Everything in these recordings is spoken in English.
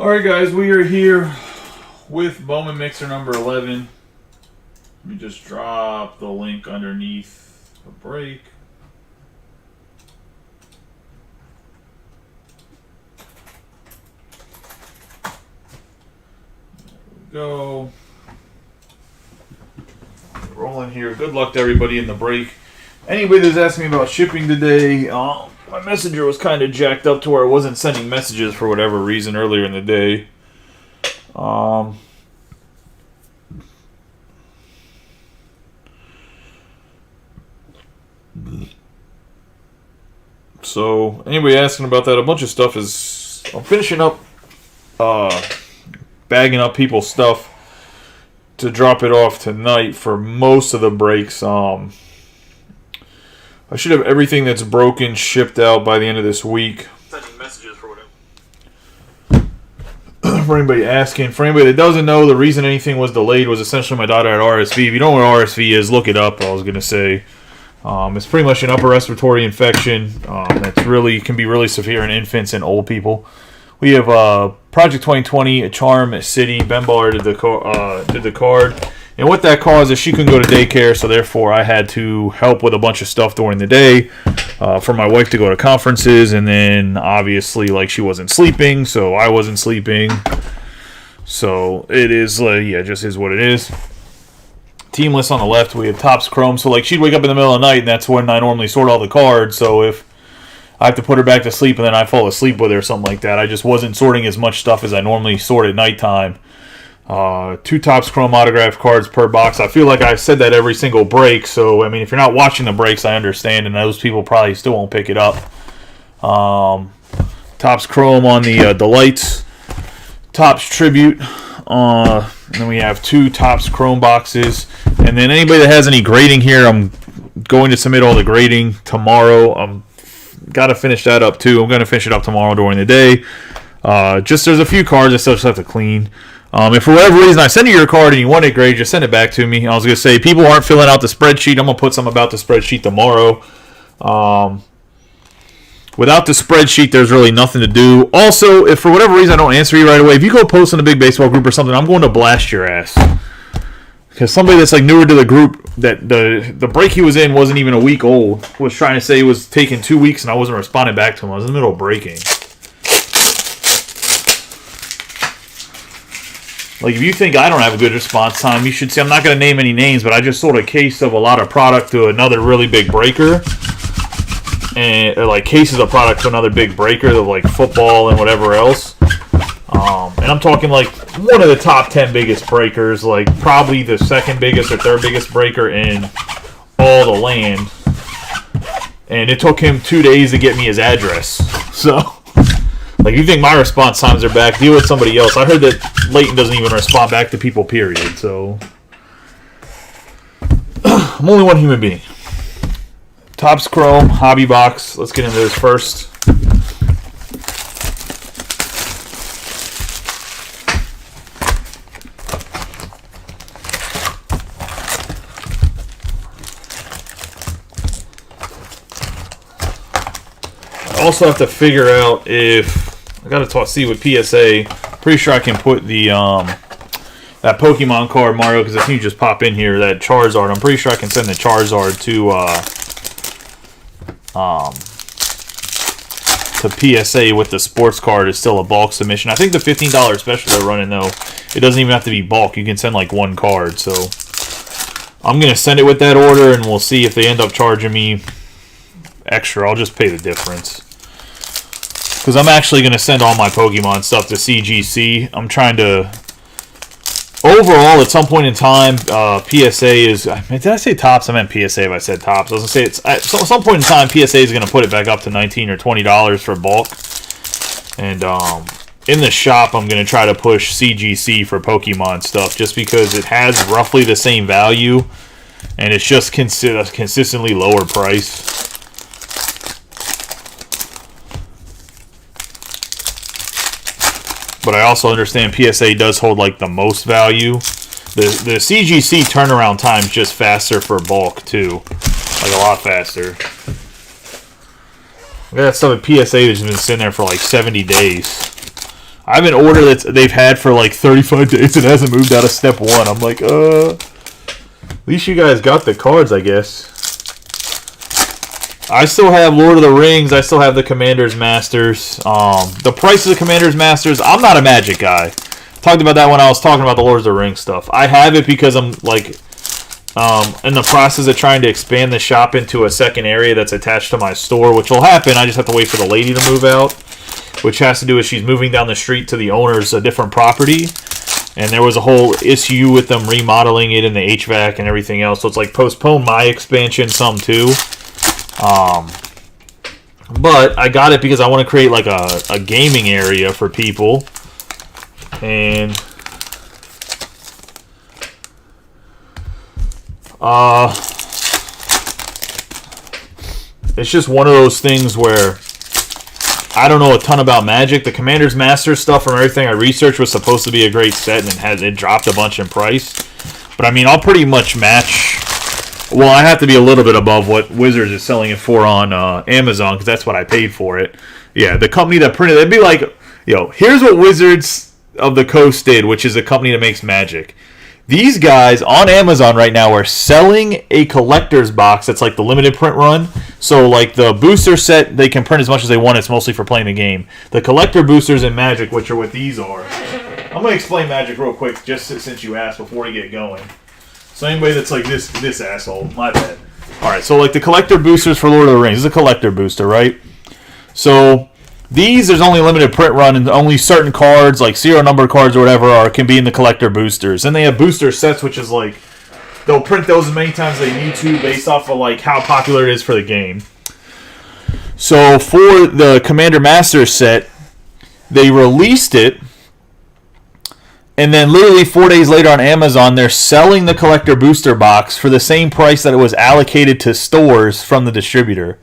Alright guys, we are here with Bowman Mixer number 11. Let me just drop the link underneath the break. There we go. Rolling here. Good luck to everybody in the break. Anybody that's asking me about shipping today, my messenger was kind of jacked up to where I wasn't sending messages for whatever reason earlier in the day. So, anybody asking about that, a bunch of stuff is... I'm finishing up, bagging up people's stuff to drop it off tonight for most of the breaks. I should have everything that's broken shipped out by the end of this week. Sending messages for whatever. For anybody asking, for anybody that doesn't know, the reason anything was delayed was essentially my daughter had RSV. If you don't know what RSV is, look it up. I was going to say it's pretty much an upper respiratory infection that's really can be really severe in infants and old people. We have Project 2020, a Charm City. Ben Baller did the card. And what that caused is she couldn't go to daycare, so therefore I had to help with a bunch of stuff during the day for my wife to go to conferences, and then obviously like she wasn't sleeping, so I wasn't sleeping. So it is, just is what it is. Team list on the left, we have Topps Chrome, so like she'd wake up in the middle of the night, and that's when I normally sort all the cards, so if I have to put her back to sleep and then I fall asleep with her or something like that, I just wasn't sorting as much stuff as I normally sort at nighttime. 2 Topps Chrome autographed cards per box. I feel like I said that every single break, so I mean, if you're not watching the breaks, I understand, and those people probably still won't pick it up. Topps Chrome on the lights. Topps Tribute. And then we have 2 Topps Chrome boxes. And then anybody that has any grading here, I'm going to submit all the grading tomorrow. Got to finish that up too. I'm going to finish it up tomorrow during the day. There's a few cards I still just have to clean. If for whatever reason I send you your card and you want it graded, just send it back to me. I was going to say, people aren't filling out the spreadsheet. I'm going to put some about the spreadsheet tomorrow. Without the spreadsheet, there's really nothing to do. Also, if for whatever reason I don't answer you right away, if you go post in a big baseball group or something, I'm going to blast your ass. Because somebody that's like newer to the group, that the break he was in wasn't even a week old, was trying to say it was taking 2 weeks and I wasn't responding back to him. I was in the middle of breaking. Like, if you think I don't have a good response time, you should see. I'm not going to name any names, but I just sold a case of a lot of product to another really big breaker. Or like cases of product to another big breaker of like football and whatever else. And I'm talking like one of the top 10 biggest breakers, like probably the second biggest or third biggest breaker in all the land. And it took him 2 days to get me his address. So... like, you think my response times are back, deal with somebody else. I heard that Leighton doesn't even respond back to people, period. So, I'm only one human being. Topps Chrome, Hobby Box. Let's get into this first. I also have to figure out if... I gotta see with PSA. Pretty sure I can put the that Pokemon card, Mario, because if you just pop in here, that Charizard, I'm pretty sure I can send the Charizard to PSA with the sports card. Is still a bulk submission. I think the $15 special they're running, though, it doesn't even have to be bulk. You can send like one card. So I'm gonna send it with that order, and we'll see if they end up charging me extra. I'll just pay the difference. Because I'm actually going to send all my Pokemon stuff to CGC. I'm trying to... overall, at some point in time, PSA is... did I say Topps? I meant PSA if I said Topps. I was going to say, at some point in time, PSA is going to put it back up to $19 or $20 for bulk. And in the shop, I'm going to try to push CGC for Pokemon stuff, just because it has roughly the same value, and it's just consistently lower price. But I also understand PSA does hold like the most value. The CGC turnaround time is just faster for bulk too, like a lot faster. I got stuff at PSA that's been sitting there for like 70 days. I have an order that they've had for like 35 days. It hasn't moved out of step 1. I'm like, at least you guys got the cards, I guess. I still have Lord of the Rings. I still have the Commander's Masters. The price of the Commander's Masters, I'm not a Magic guy. Talked about that when I was talking about the Lord of the Rings stuff. I have it because I'm like in the process of trying to expand the shop into a second area that's attached to my store, which will happen. I just have to wait for the lady to move out, which has to do with she's moving down the street to the owner's a different property. And there was a whole issue with them remodeling it and the HVAC and everything else. So it's like postpone my expansion some too. But I got it because I want to create like a gaming area for people. And it's just one of those things where I don't know a ton about Magic. The Commander's Master stuff from everything I researched was supposed to be a great set, and it dropped a bunch in price. But I mean, I'll pretty much match. Well, I have to be a little bit above what Wizards is selling it for on Amazon, because that's what I paid for it. Yeah, the company that printed it, it'd be like, here's what Wizards of the Coast did, which is a company that makes Magic. These guys on Amazon right now are selling a collector's box that's like the limited print run. So like the booster set, they can print as much as they want. It's mostly for playing the game. The collector boosters in Magic, which are what these are. I'm going to explain Magic real quick, just since you asked before we get going. So anybody that's like this asshole, my bad. Alright, so like the collector boosters for Lord of the Rings. This is a collector booster, right? So these, there's only a limited print run, and only certain cards, like serial number cards or whatever, can be in the collector boosters. And they have booster sets, which is like, they'll print those as many times as they need to based off of like how popular it is for the game. So for the Commander Master set, they released it, and then literally 4 days later on Amazon, they're selling the collector booster box for the same price that it was allocated to stores from the distributor.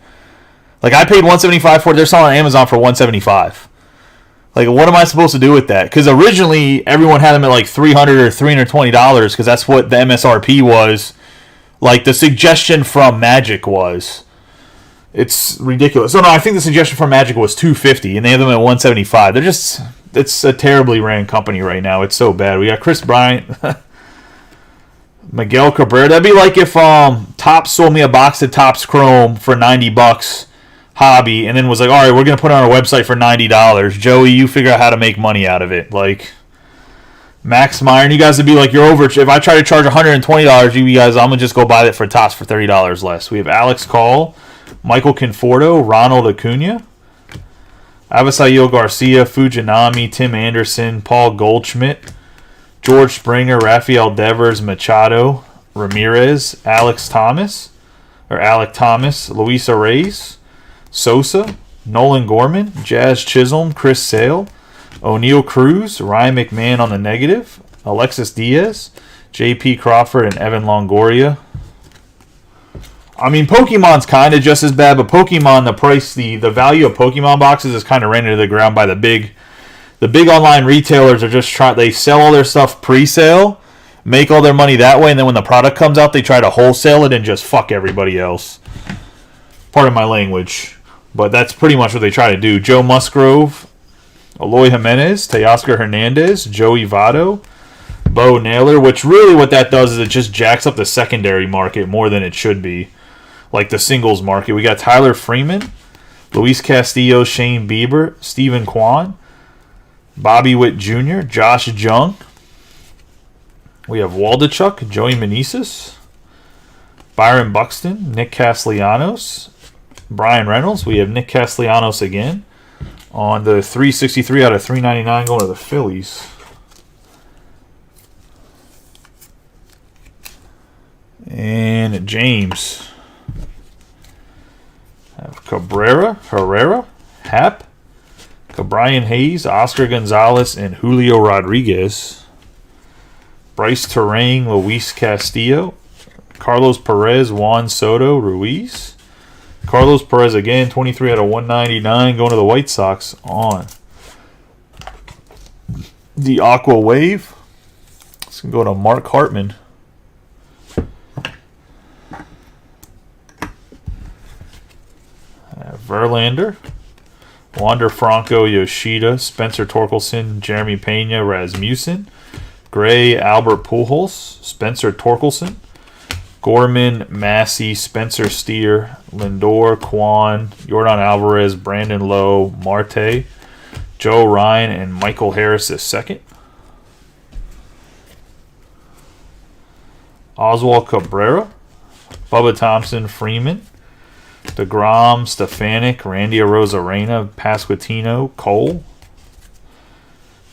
Like, I paid $175 for it. They're selling on Amazon for $175. Like, what am I supposed to do with that? Because originally, everyone had them at like $300 or $320 because that's what the MSRP was. Like, the suggestion from Magic was. It's ridiculous. So, no, I think the suggestion from Magic was $250, and they have them at $175. They're just... It's a terribly ran company right now. It's so bad. We got Chris Bryant, Miguel Cabrera. That'd be like if Topps sold me a box of Topps Chrome for $90 hobby, and then was like, all right, we're going to put it on our website for $90. Joey, you figure out how to make money out of it. Like, Max Meyer, and you guys would be like, you're over. If I try to charge $120, you guys, I'm going to just go buy it for Topps for $30 less. We have Alex Call, Michael Conforto, Ronald Acuna, Avisail Garcia, Fujinami, Tim Anderson, Paul Goldschmidt, George Springer, Rafael Devers, Machado, Ramirez, Alec Thomas, Luis Reyes, Sosa, Nolan Gorman, Jazz Chisholm, Chris Sale, O'Neal Cruz, Ryan McMahon on the negative, Alexis Diaz, J.P. Crawford, and Evan Longoria. I mean, Pokemon's kind of just as bad, but Pokemon, the price, the value of Pokemon boxes is kind of ran into the ground by the big online retailers. Are just they sell all their stuff pre-sale, make all their money that way, and then when the product comes out, they try to wholesale it and just fuck everybody else. Pardon my language, but that's pretty much what they try to do. Joe Musgrove, Eloy Jimenez, Teoscar Hernandez, Joey Votto, Bo Naylor, which really what that does is it just jacks up the secondary market more than it should be. Like the singles market. We got Tyler Freeman, Luis Castillo, Shane Bieber, Stephen Kwan, Bobby Witt Jr., Josh Jung. We have Waldachuk, Joey Meneses, Byron Buxton, Nick Castellanos, Brian Reynolds. We have Nick Castellanos again on the 363 out of 399 going to the Phillies. And James. Cabrera, Herrera, Happ, Brian Hayes, Oscar Gonzalez, and Julio Rodriguez. Bryce Terang, Luis Castillo, Carlos Perez, Juan Soto, Ruiz. Carlos Perez again, 23 out of 199, going to the White Sox on the Aqua Wave. Let's go to Mark Hartman. Verlander, Wander Franco, Yoshida, Spencer Torkelson, Jeremy Pena, Rasmussen, Gray, Albert Pujols, Spencer Torkelson, Gorman, Massey, Spencer Steer, Lindor, Kwan, Yordan Alvarez, Brandon Lowe, Marte, Joe Ryan, and Michael Harris II. Oswald Cabrera, Bubba Thompson, Freeman, DeGrom, Stefanik, Randy Arozarena, Pasquantino, Cole,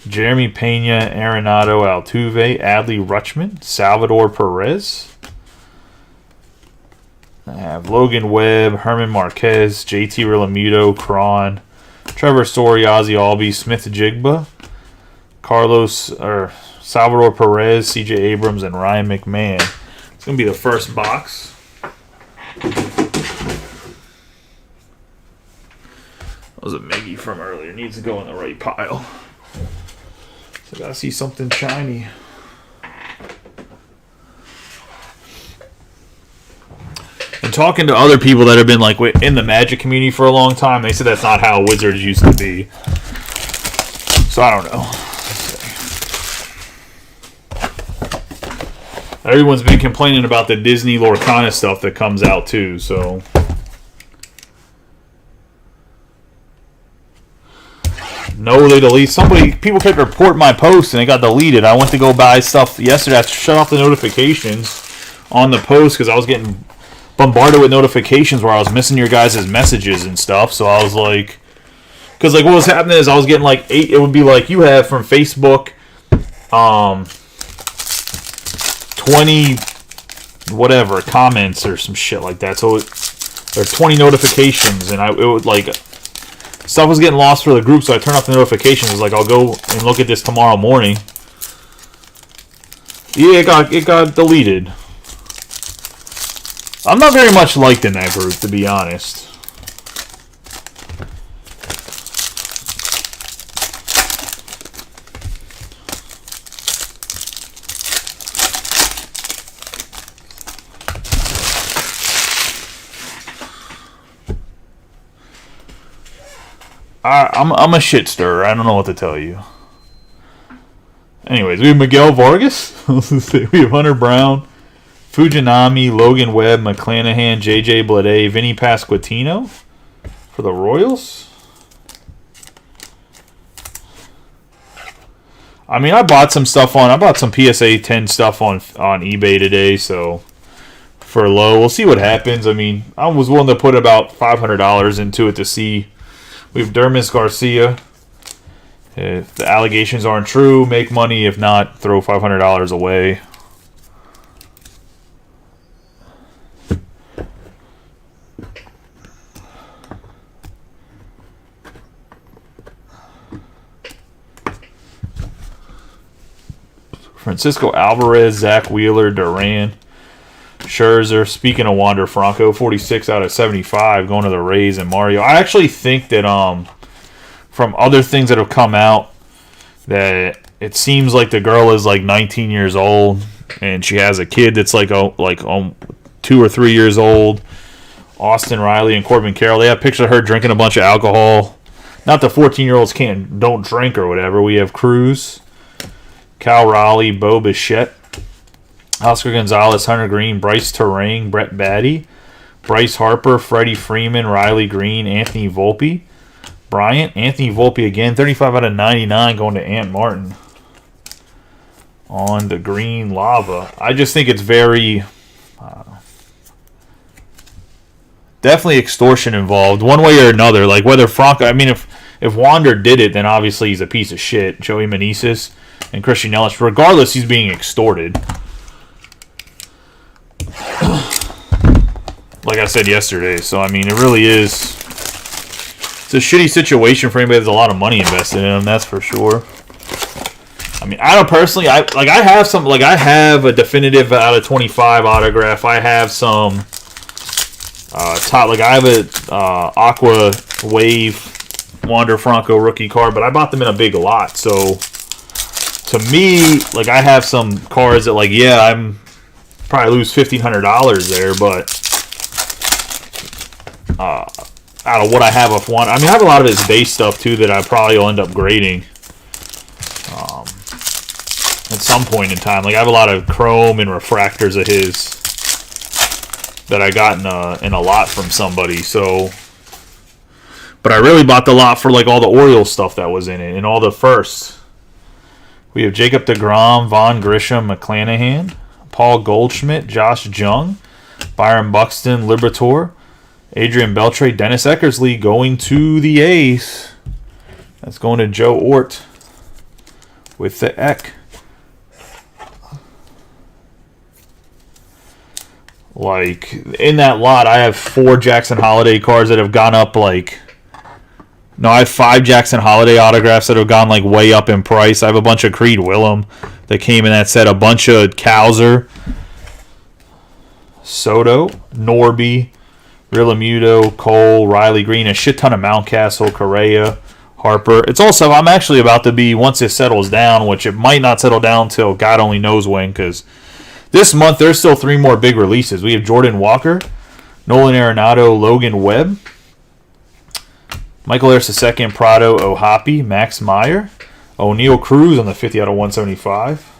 Jeremy Pena, Arenado, Altuve, Adley Rutschman, Salvador Perez. I have Logan Webb, Herman Marquez, JT Realmuto, Cron, Trevor Story, Ozzie Albies, Smith Jigba, Salvador Perez, CJ Abrams, and Ryan McMahon. It's going to be the first box. That was a Miggy from earlier. Needs to go in the right pile. So I got to see something shiny. And talking to other people that have been like in the Magic community for a long time, they said that's not how Wizards used to be. So I don't know. Everyone's been complaining about the Disney Lorcana stuff that comes out too, so. No, they delete. People kept reporting my post and it got deleted. I went to go buy stuff yesterday. I shut off the notifications on the post because I was getting bombarded with notifications where I was missing your guys' messages and stuff. So I was like, because like what was happening is I was getting like 8. It would be like you have from Facebook, 20 whatever comments or some shit like that. So there are 20 notifications, and it would like stuff was getting lost for the group. So I turned off the notifications. It was like I'll go and look at this tomorrow morning. Yeah, it got deleted. I'm not very much liked in that group, to be honest. I'm a shit stirrer. I don't know what to tell you. Anyways, we have Miguel Vargas. We have Hunter Brown, Fujinami, Logan Webb, McClanahan, J.J. Bleday, Vinny Pasquantino for the Royals. I mean, I bought some PSA 10 stuff on eBay today, so for low. We'll see what happens. I mean, I was willing to put about $500 into it to see. We have Dermis Garcia. If the allegations aren't true, make money. If not, throw $500 away. Francisco Alvarez, Zach Wheeler, Duran, Scherzer. Speaking of Wander Franco, 46 out of 75 going to the Rays, and Mario. I actually think that from other things that have come out that it seems like the girl is like 19 years old and she has a kid that's like 2 or 3 years old. Austin Riley and Corbin Carroll. They have pictures of her drinking a bunch of alcohol. Not the 14-year-olds don't drink or whatever. We have Cruz, Cal Raleigh, Bo Bichette, Oscar Gonzalez, Hunter Green, Bryce Terang, Brett Batty, Bryce Harper, Freddie Freeman, Riley Green, Anthony Volpe, Bryant, Anthony Volpe again, 35 out of 99 going to Ant Martin on the green lava. I just think it's very definitely extortion involved one way or another. Like whether Franco, I mean, if Wander did it, then obviously he's a piece of shit. Joey Meneses and Christian Yelich. Regardless, he's being extorted. Like I said yesterday. So, I mean, it really is. It's a shitty situation for anybody that's a lot of money invested in him, that's for sure. I mean, I don't personally. I have a definitive out of 25 autograph. I have some top. Like I have a Aqua Wave Wander Franco rookie card, but I bought them in a big lot. So to me, like I have some cards that, like, yeah, I'm probably lose $1,500 there, but out of what I have of one. I mean, I have a lot of his base stuff too that I probably will end up grading at some point in time. Like I have a lot of chrome and refractors of his that I got in a lot from somebody. So, but I really bought the lot for like all the Orioles stuff that was in it and all the firsts. We have Jacob deGrom, Vaughn Grisham, McClanahan, Paul Goldschmidt, Josh Jung, Byron Buxton, Liberatore, Adrian Beltre, Dennis Eckersley going to the A's. That's going to Joe Ort with the Eck. Like, in that lot, I have 4 Jackson Holiday cards that have gone up, like... No, I have 5 Jackson Holiday autographs that have gone, like, way up in price. I have a bunch of Creed Willem that came in that set. A bunch of Cowser, Soto, Norby, Realmuto, Cole, Riley Green, a shit ton of Mountcastle, Correa, Harper. It's also, I'm actually about to be, once it settles down, which it might not settle down till God only knows when, because... This month, there's still 3 more big releases. We have Jordan Walker, Nolan Arenado, Logan Webb, Michael Harris II, Prado, Ohapi, Max Meyer, O'Neal Cruz on the 50 out of 175.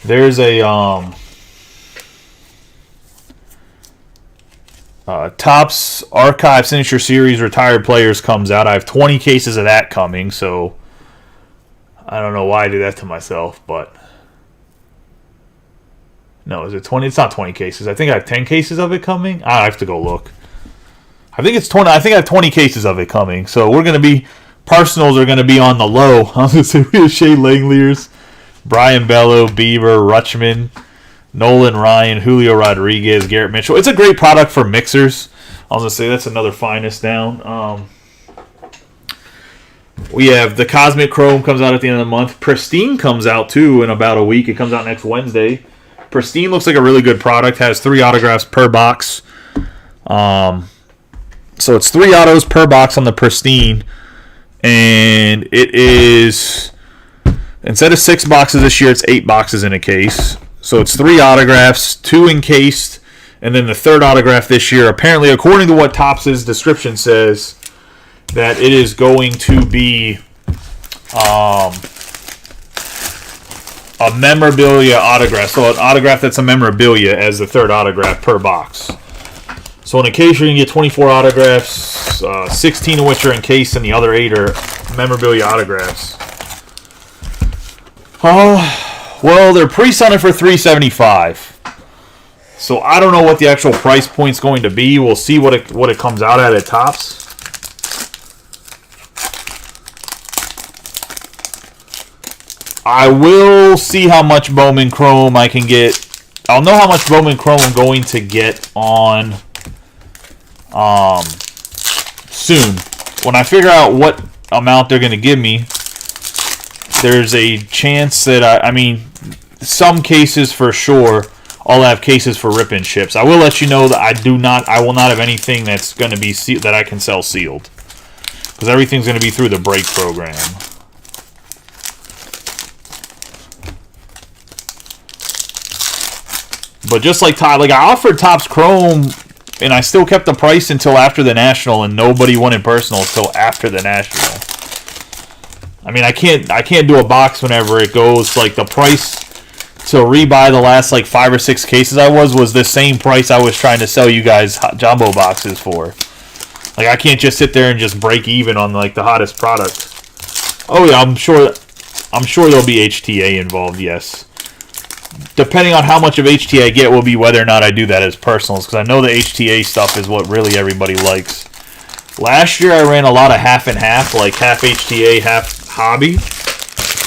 There's a Topps Archive Signature Series Retired Players comes out. I have 20 cases of that coming, so I don't know why I did that to myself, but... No, is it 20? It's not 20 cases. I think I have 10 cases of it coming. I have to go look. I think it's 20. I think I have 20 cases of it coming. So we're going to be... Personals are going to be on the low. I'm going to say we have Shea Langeliers, Brian Bello, Bieber, Rutschman, Nolan Ryan, Julio Rodriguez, Garrett Mitchell. It's a great product for mixers. I was going to say that's another finest down. We have the Cosmic Chrome comes out at the end of the month. Pristine comes out too in about a week. It comes out next Wednesday. Pristine looks like a really good product. Has 3 autographs per box. So it's 3 autos per box on the Pristine. And it is, instead of 6 boxes this year, it's 8 boxes in a case. So it's 3 autographs, 2 encased, and then the 3rd autograph this year. Apparently, according to what Topps' description says, that it is going to be a memorabilia autograph. So an autograph that's a memorabilia as the 3rd autograph per box. So in a case, you're going to get 24 autographs, 16 of which are encased, and the other 8 are memorabilia autographs. Well, they're pre-selling for $375. So I don't know what the actual price point's going to be. We'll see what it comes out at Topps. I will see how much Bowman Chrome I can get. I'll know how much Bowman Chrome I'm going to get on soon. When I figure out what amount they're going to give me, there's a chance that I mean, some cases for sure, I'll have cases for rip and ships. I will let you know that I will not have anything that's going to be that I can sell sealed, because everything's going to be through the break program. But just like Todd, like I offered Topps Chrome, and I still kept the price until after the National, and nobody wanted personal until after the National. I mean, I can't do a box whenever it goes like the price to rebuy the last like 5 or 6 cases was the same price I was trying to sell you guys jumbo boxes for. Like I can't just sit there and just break even on like the hottest product. Oh yeah, I'm sure there'll be HTA involved. Yes. Depending on how much of HTA I get will be whether or not I do that as personals, because I know the HTA stuff is what really everybody likes. Last year I ran a lot of half and half, like half HTA, half hobby.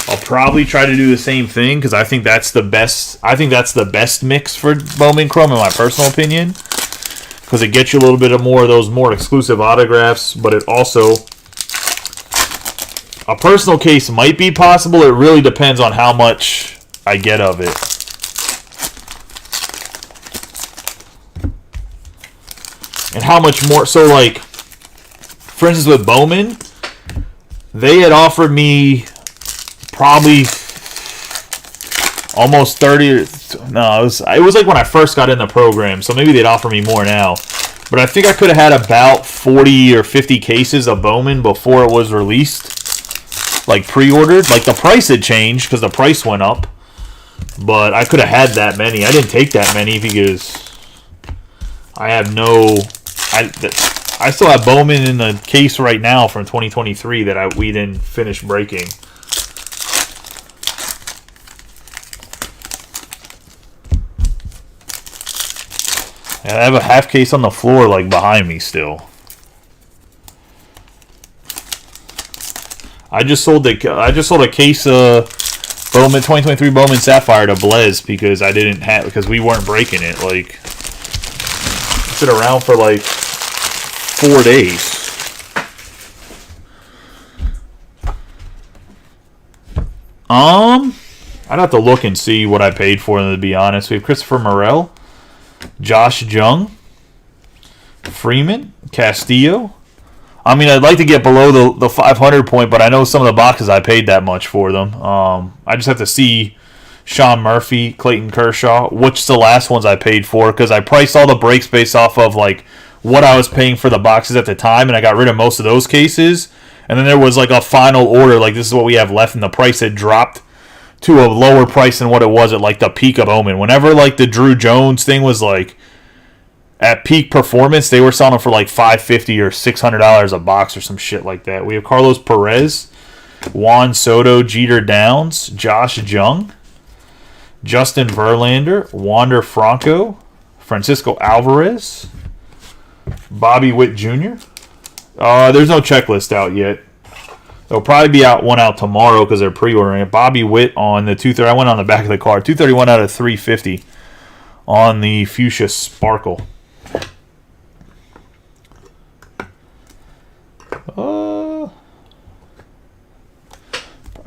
I'll probably try to do the same thing because I think that's the best. I think that's the best mix for Bowman Chrome in my personal opinion, because it gets you a little bit of more of those more exclusive autographs, but it also, a personal case might be possible. It really depends on how much I get of it. And how much more, so like, for instance with Bowman, they had offered me probably almost 30, no, it was like when I first got in the program, so maybe they'd offer me more now. But I think I could have had about 40 or 50 cases of Bowman before it was released. Like pre-ordered. Like the price had changed because the price went up. But I could have had that many. I didn't take that many because I have no... I still have Bowman in the case right now from 2023 that we didn't finish breaking. And I have a half case on the floor like behind me still. I just sold a case of Bowman 2023 Bowman Sapphire to Blaze because we weren't breaking it. Like, it's been around for like 4 days. I'd have to look and see what I paid for them, to be honest. We have Christopher Morel, Josh Jung, Freeman, Castillo. I mean, I'd like to get below the 500 point, but I know some of the boxes I paid that much for them. I just have to see Sean Murphy, Clayton Kershaw, which the last ones I paid for, because I priced all the breaks based off of like what I was paying for the boxes at the time, and I got rid of most of those cases. And then there was like a final order, like this is what we have left, and the price had dropped to a lower price than what it was at like the peak of Bowman. Whenever like the Drew Jones thing was like at peak performance, they were selling for like $550 or $600 a box or some shit like that. We have Carlos Perez, Juan Soto, Jeter Downs, Josh Jung, Justin Verlander, Wander Franco, Francisco Alvarez, Bobby Witt Jr. There's no checklist out yet. There'll probably be one out tomorrow because they're pre-ordering it. Bobby Witt on the 230. I went on the back of the card. 231 out of 350 on the Fuchsia Sparkle. Probably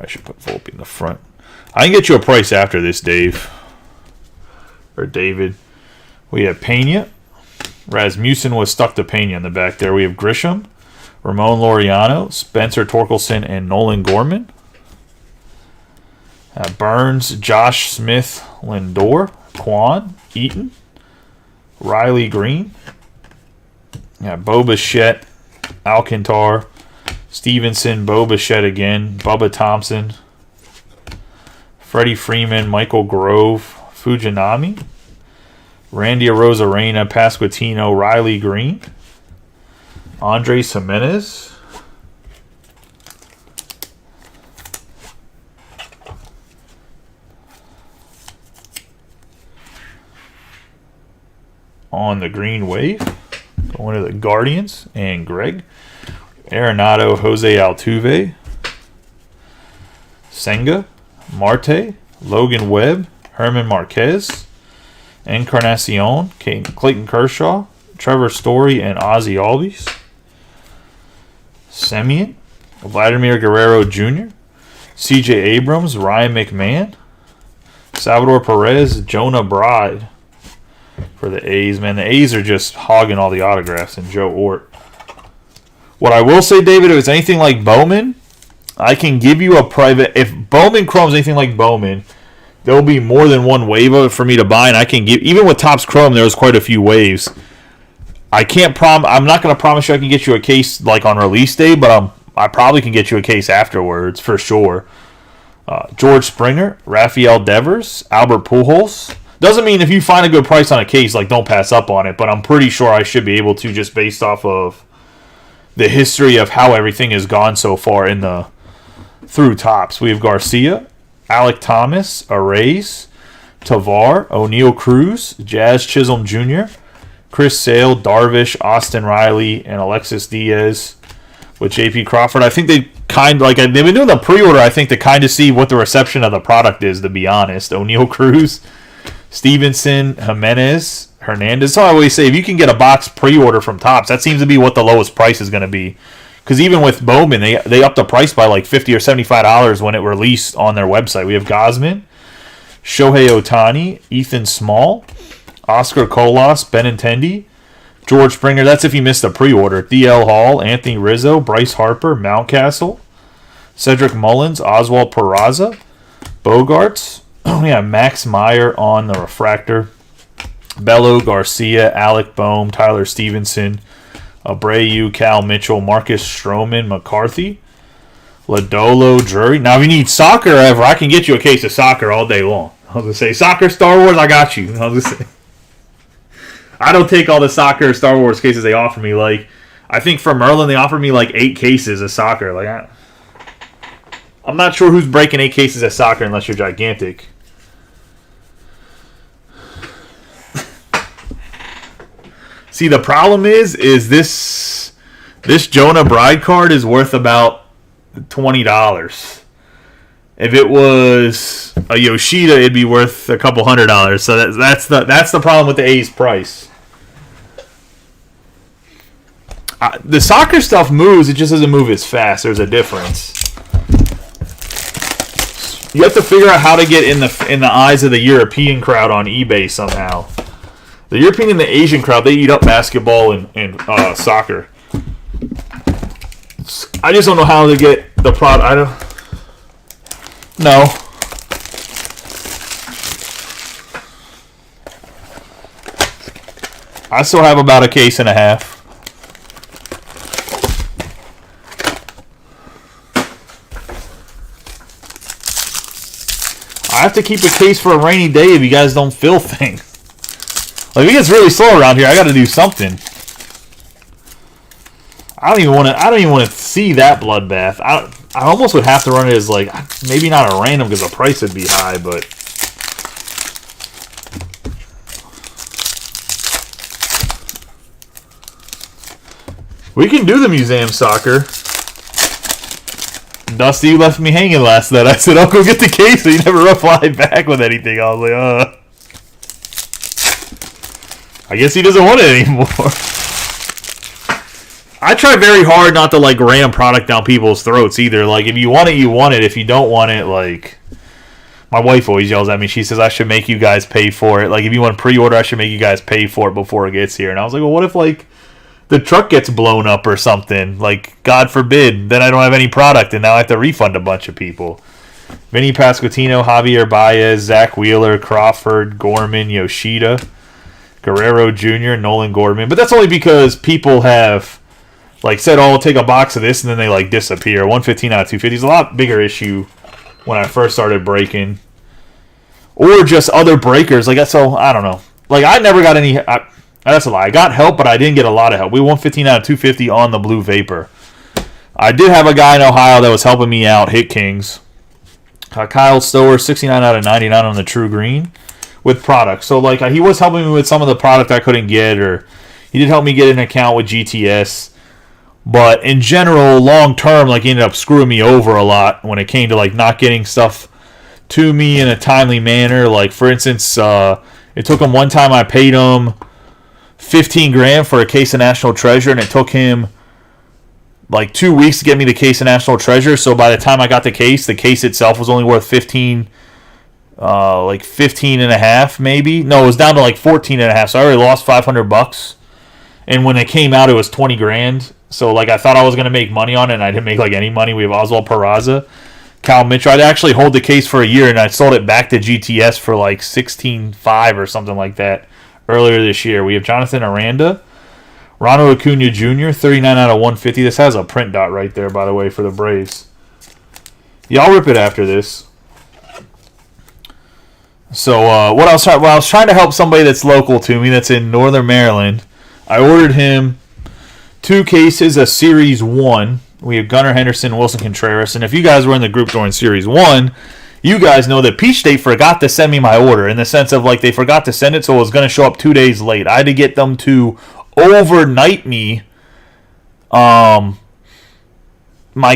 should put Volpe in the front. I can get you a price after this, Dave. Or David. We have Pena. Rasmussen was stuck to Pena in the back there. We have Grisham, Ramon Laureano, Spencer Torkelson, and Nolan Gorman. Burns, Josh Smith, Lindor, Quan, Eaton, Riley Green. Bo Bichette, Alcantar, Stevenson, Bo Bichette again, Bubba Thompson, Freddie Freeman, Michael Grove, Fujinami, Randy Arozarena, Pasquantino, Riley Green, Andres Jimenez, on the green wave, going to the Guardians, and Greg, Arenado, Jose Altuve, Senga, Marte, Logan Webb, Herman Marquez, Encarnacion, Clayton Kershaw, Trevor Story, and Ozzie Albies. Semien, Vladimir Guerrero Jr., C.J. Abrams, Ryan McMahon, Salvador Perez, Jonah Bride for the A's. Man, the A's are just hogging all the autographs, and Joe Ort. What I will say, David, if it's anything like Bowman, I can give you a private... If Bowman Chrome's anything like Bowman, there will be more than one wave of it for me to buy, and I can give... Even with Topps Chrome, there was quite a few waves. I'm not going to promise you I can get you a case like on release day, but I probably can get you a case afterwards for sure. George Springer, Rafael Devers, Albert Pujols. Doesn't mean if you find a good price on a case, like don't pass up on it, but I'm pretty sure I should be able to just based off of the history of how everything has gone so far through Topps. We have Garcia, Alec Thomas, Arrays, Tavar, O'Neal Cruz, Jazz Chisholm Jr., Chris Sale, Darvish, Austin Riley, and Alexis Diaz with J.P. Crawford. I think they've been doing the pre-order, I think, to kind of see what the reception of the product is, to be honest. O'Neal Cruz, Stevenson, Jimenez, Hernandez. So I always say, if you can get a box pre-order from Topps, that seems to be what the lowest price is going to be. Because even with Bowman, they upped the price by like $50 or $75 when it released on their website. We have Gosman, Shohei Ohtani, Ethan Small, Oscar Colas, Benintendi, George Springer. That's if you missed the pre-order. DL Hall, Anthony Rizzo, Bryce Harper, Mountcastle, Cedric Mullins, Oswald Peraza, Bogarts. Yeah, Max Meyer on the refractor. Bello, Garcia, Alec Boehm, Tyler Stevenson, Abreu, Cal Mitchell, Marcus Stroman, McCarthy, Lodolo, Drury. Now, if you need soccer ever, I can get you a case of soccer all day long. I was going to say, soccer, Star Wars, I got you. I was going to say, I don't take all the soccer Star Wars cases they offer me. Like, I think for Merlin, they offered me like 8 cases of soccer. Like, I'm not sure who's breaking 8 cases of soccer unless you're gigantic. See, the problem is this Jonah Bride card is worth about $20. If it was a Yoshida, it'd be worth a couple $100. So that's the problem with the A's price. The soccer stuff moves; it just doesn't move as fast. There's a difference. You have to figure out how to get in the eyes of the European crowd on eBay somehow. The European and the Asian crowd, they eat up basketball and soccer. I just don't know how to get the product. I don't. No. I still have about a case and a half. I have to keep a case for a rainy day if you guys don't fill things. Like, if it gets really slow around here, I got to do something. I don't even want to see that bloodbath. I almost would have to run it as, like, maybe not a random because the price would be high, but we can do the museum soccer. Dusty, you left me hanging last night. I said, I'll go get the case, and he never replied back with anything. I was like, I guess he doesn't want it anymore. I try very hard not to, like, ram product down people's throats either. Like, if you want it, you want it. If you don't want it, like, my wife always yells at me. She says, I should make you guys pay for it. Like, if you want to pre-order, I should make you guys pay for it before it gets here. And I was like, well, what if, like, the truck gets blown up or something? Like, God forbid. Then I don't have any product, and now I have to refund a bunch of people. Vinny Pasquantino, Javier Baez, Zach Wheeler, Crawford, Gorman, Yoshida, Guerrero Jr., Nolan Gorman. But that's only because people have, like, said, oh, I'll take a box of this, and then they, like, disappear. 115 out of 250 is a lot bigger issue when I first started breaking. Or just other breakers. Like, so, I don't know. Like, I never got any... that's a lie. I got help, but I didn't get a lot of help. We won 115 out of 250 on the Blue Vapor. I did have a guy in Ohio that was helping me out, Hit Kings. Kyle Stower, 69 out of 99 on the True Green with products. So, like, he was helping me with some of the product I couldn't get, or he did help me get an account with GTS. But in general, long term, like, he ended up screwing me over a lot when it came to, like, not getting stuff to me in a timely manner. Like, for instance, it took him one time, I paid him $15,000 for a case of National Treasure, and it took him like 2 weeks to get me the case of National Treasure. So by the time I got the case itself was only worth 15 and a half, maybe. No, it was down to like 14 and a half. So I already lost $500. And when it came out, it was $20,000. So, like, I thought I was going to make money on it, and I didn't make, like, any money. We have Oswald Peraza, Cal Mitchell. I'd actually hold the case for a year, and I sold it back to GTS for, like, $16,500 or something like that earlier this year. We have Jonathan Aranda, Ronald Acuna Jr., 39 out of 150. This has a print dot right there, by the way, for the Braves. Yeah, I'll rip it after this. So, what I was trying to help somebody that's local to me, that's in Northern Maryland, I ordered him 2 cases of Series 1. We have Gunnar Henderson, Wilson Contreras. And if you guys were in the group during Series 1, you guys know that Peach State forgot to send me my order, in the sense of, like, they forgot to send it, so it was going to show up 2 days late. I had to get them to overnight me my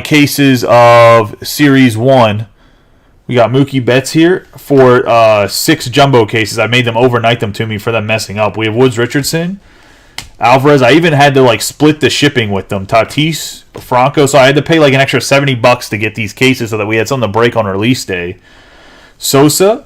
cases of Series 1. We got Mookie Betts here for 6 jumbo cases. I made them overnight them to me for them messing up. We have Woods Richardson, Alvarez. I even had to, like, split the shipping with them. Tatis, Franco. So I had to pay like an extra $70 to get these cases so that we had something to break on release day. Sosa,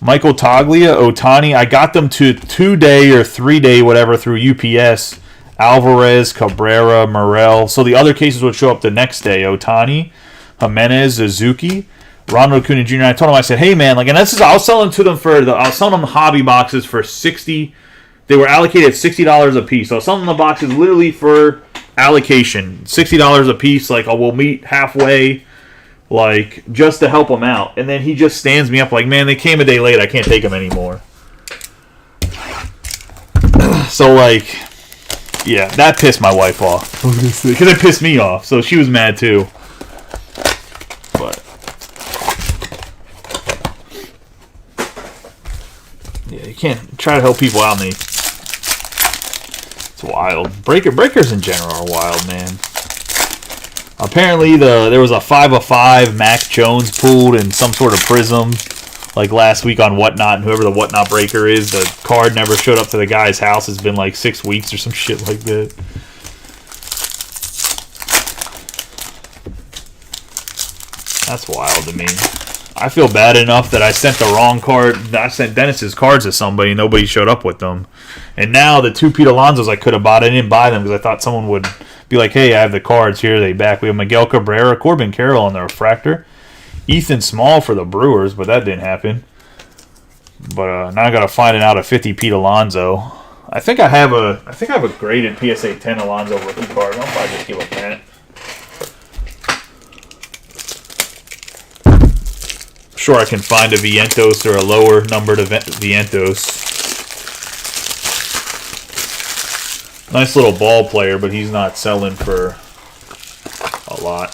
Michael Toglia, Otani. I got them to 2-day or 3-day, whatever, through UPS. Alvarez, Cabrera, Morel. So the other cases would show up the next day. Otani, Jimenez, Suzuki, Ronald Acuna Jr. I told him, I said, hey man, like, and this is, I was selling to them I was selling them hobby boxes for $60. They were allocated $60 a piece. So I was selling the boxes literally for allocation, $60 a piece. Like, oh, we'll meet halfway, like, just to help him out. And then he just stands me up like, man, they came a day late. I can't take them anymore. So, like, yeah, that pissed my wife off. Because it pissed me off. So she was mad too. But yeah, you can't try to help people out, and it's wild. Breakers in general are wild, man. Apparently, there was a 5 of 5 Mac Jones pulled in some sort of prism, like last week on Whatnot, and whoever the Whatnot breaker is, the card never showed up to the guy's house. It's been like 6 weeks or some shit like that. That's wild to me. I feel bad enough that I sent the wrong card. I sent Dennis's cards to somebody, and nobody showed up with them. And now the 2 Pete Alonsos I could have bought, I didn't buy them because I thought someone would be like, hey, I have the cards, here they back. We have Miguel Cabrera, Corbin Carroll on the refractor, Ethan Small for the Brewers, but that didn't happen. But now I gotta find out a 50 Pete Alonso. I think I have a graded PSA 10 Alonso rookie card. I'll probably just give up that. I'm sure I can find a Vientos or a lower numbered Vientos. Nice little ball player, but he's not selling for a lot.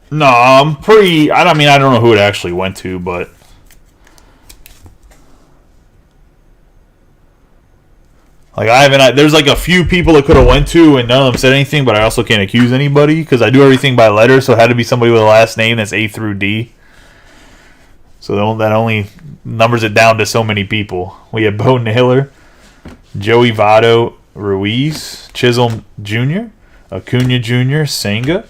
No, I don't know who it actually went to, but like there's like a few people that could have went to and none of them said anything, but I also can't accuse anybody because I do everything by letter, so it had to be somebody with a last name that's A through D. So that only numbers it down to so many people. We have Bo Naylor, Joey Votto, Ruiz, Chisholm Jr., Acuna Jr., Senga,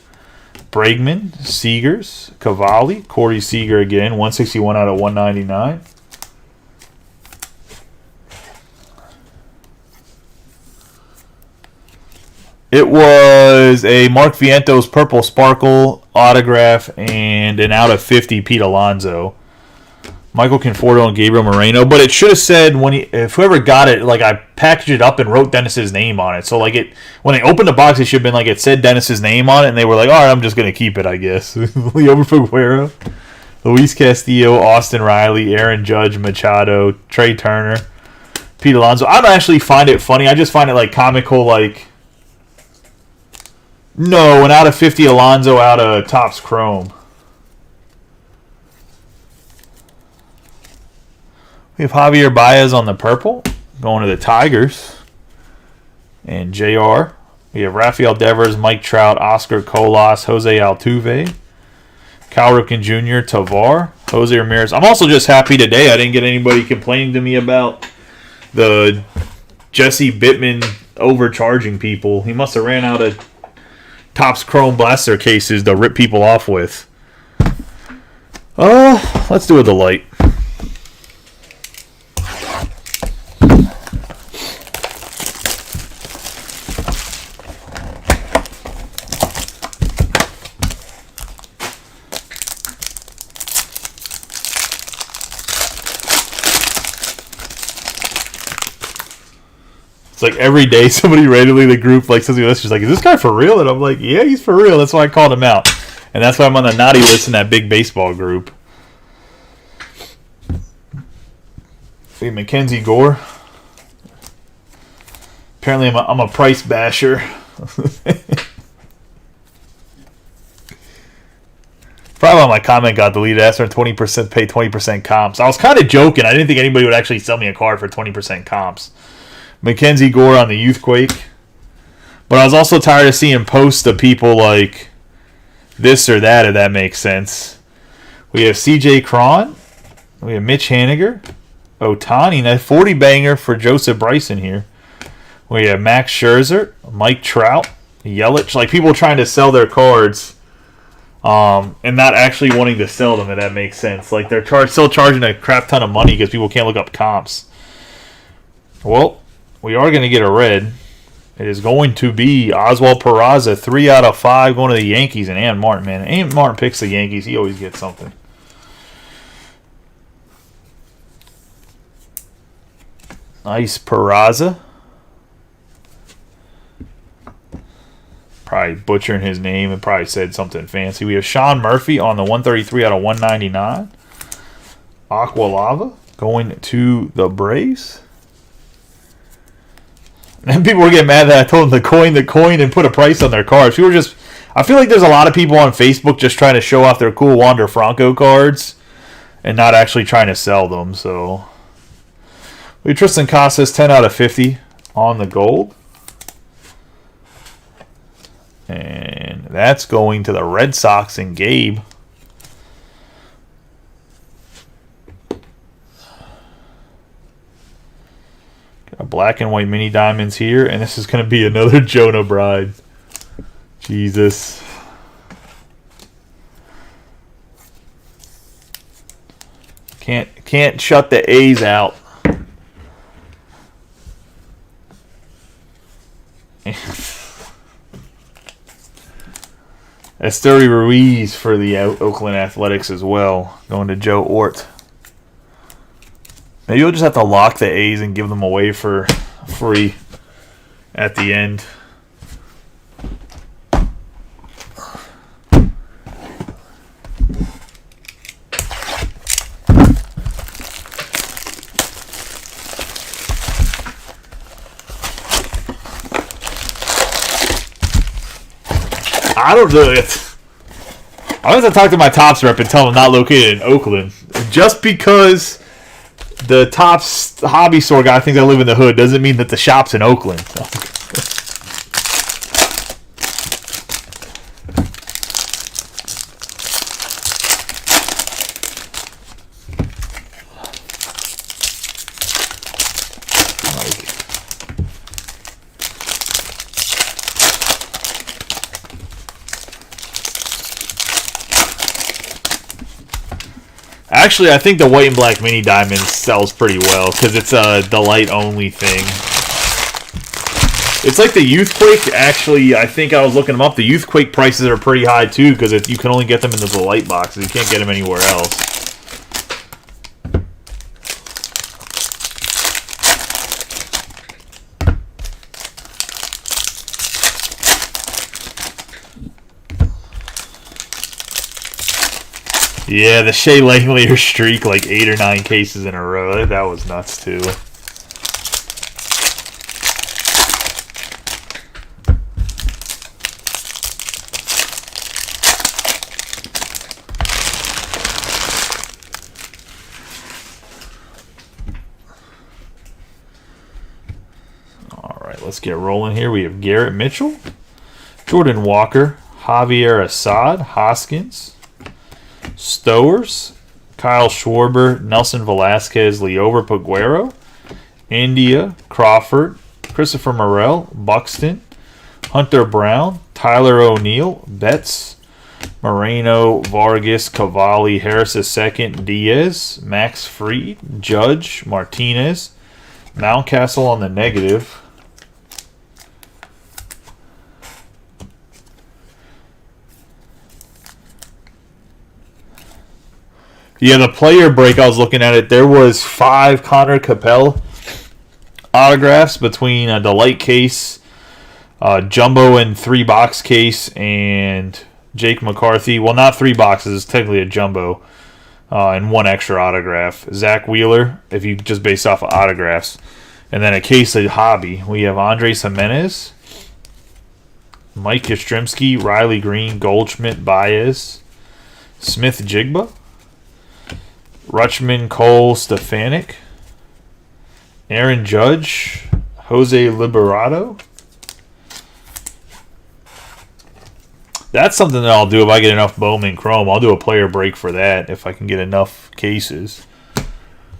Bregman, Seegers, Cavalli, Corey Seager again, 161 out of 199. It was a Mark Vientos Purple Sparkle autograph and an out of 50 Pete Alonso. Michael Conforto and Gabriel Moreno, but it should have said if whoever got it, like I packaged it up and wrote Dennis's name on it. So like when they opened the box, it should have been like it said Dennis's name on it, and they were like, all right, I'm just gonna keep it, I guess. Leo Figueroa, Luis Castillo, Austin Riley, Aaron Judge, Machado, Trey Turner, Pete Alonso. I don't actually find it funny. I just find it like comical, like no, an out of 50 Alonso out of Topps Chrome. We have Javier Baez on the purple, going to the Tigers. And JR. We have Rafael Devers, Mike Trout, Oscar Colas, Jose Altuve, Cal Ripken Jr., Tavar, Jose Ramirez. I'm also just happy today I didn't get anybody complaining to me about the Jesse Bittman overcharging people. He must have ran out of Topps Chrome Blaster cases to rip people off with. Let's do it the light. It's like every day somebody randomly in the group like sends me a message like, is this guy for real? And I'm like, yeah, he's for real. That's why I called him out. And that's why I'm on the naughty list in that big baseball group. See, Mackenzie Gore. Apparently I'm a price basher. Probably why my comment got deleted. Asked for 20% pay 20% comps. I was kind of joking. I didn't think anybody would actually sell me a card for 20% comps. Mackenzie Gore on the Youthquake. But I was also tired of seeing posts of people like this or that, if that makes sense. We have CJ Cron. We have Mitch Haniger. Ohtani. That 40 banger for Joseph Bryson here. We have Max Scherzer. Mike Trout. Yelich. Like people trying to sell their cards and not actually wanting to sell them, if that makes sense. Like they're still charging a crap ton of money because people can't look up comps. Well, we are going to get a red. It is going to be Oswald Peraza, 3 out of 5, going to the Yankees. And Ann Martin, man. Ann Martin picks the Yankees. He always gets something. Nice Peraza. Probably butchering his name and probably said something fancy. We have Sean Murphy on the 133 out of 199. Aqualava going to the Braves. And people were getting mad that I told them to coin the coin and put a price on their cards. People were just, I feel like there's a lot of people on Facebook just trying to show off their cool Wander Franco cards and not actually trying to sell them. So we have Tristan Casas, 10 out of 50 on the gold. And that's going to the Red Sox and Gabe. Got a black and white mini diamonds here, and this is going to be another Jonah Bride. Jesus. Can't shut the A's out. Esteury Ruiz for the Oakland Athletics as well, going to Joe Ort. Maybe you'll just have to lock the A's and give them away for free at the end. I don't know it. I have to talk to my Topps rep and tell them I'm not located in Oakland. Just because the Topps hobby store guy thinks I live in the hood doesn't mean that the shop's in Oakland. Actually, I think the white and black mini diamond sells pretty well because it's a Delight only thing. It's like the Youthquake. Actually, I think I was looking them up. The Youthquake prices are pretty high too because you can only get them in the Delight boxes. You can't get them anywhere else. Yeah, the Shea Langelier streak, like 8 or 9 cases in a row. That was nuts, too. All right, let's get rolling here. We have Garrett Mitchell, Jordan Walker, Javier Assad, Hoskins, Stowers, Kyle Schwarber, Nelson Velasquez, Liover Peguero, India, Crawford, Christopher Morel, Buxton, Hunter Brown, Tyler O'Neill, Betts, Moreno, Vargas, Cavalli, Harris II, Diaz, Max Fried, Judge, Martinez, Mountcastle on the negative. Yeah, the player break, I was looking at it. There was 5 Connor Capel autographs between a Delight case, Jumbo and 3-box case, and Jake McCarthy. Well, not 3 boxes. It's technically a Jumbo. And 1 extra autograph. Zach Wheeler, if you just base off of autographs. And then a case of hobby. We have Andres Jimenez, Mike Yastrzemski, Riley Green, Goldschmidt, Baez, Smith Jigba, Rutschman, Cole, Stefanik, Aaron Judge, Jose Liberato. That's something that I'll do if I get enough Bowman Chrome. I'll do a player break for that if I can get enough cases.